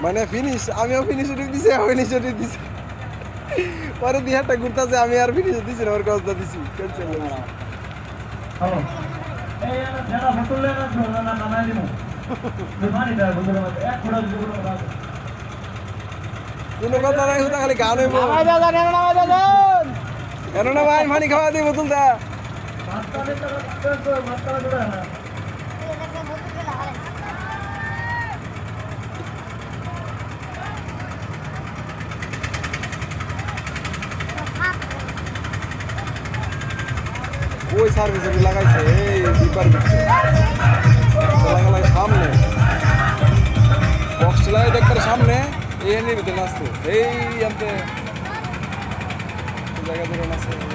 মানে ফিনিশ আমিও ফিনিশ দিছি ফিনিশ দিছি পরে দিয়ে একটা ঘুরতেছে আমি আর ফিনিশ দিছি না ওর কথা দিছি ক্যান্সেল হ্যালো এই না ফটুলে না ঝোলা না নামাই দিমু বিমানি দা বন্ধুরা এক ফোড়া দিবো না কোনো কথা নাই হুদা খালি গান হইব নামাই দাও কেন না ভাই পানি খাওয়া দিই বোতল দা মাত্রালে তো মাত্রা জোড়া না ওই সার্ভিসে লাগাইছে এই ডিপার লাগালাই সামনে বক্স লাগাই দেখবার সামনে এই ভিতরে নাচতো এই আনতে জায়গা ধরে নাচে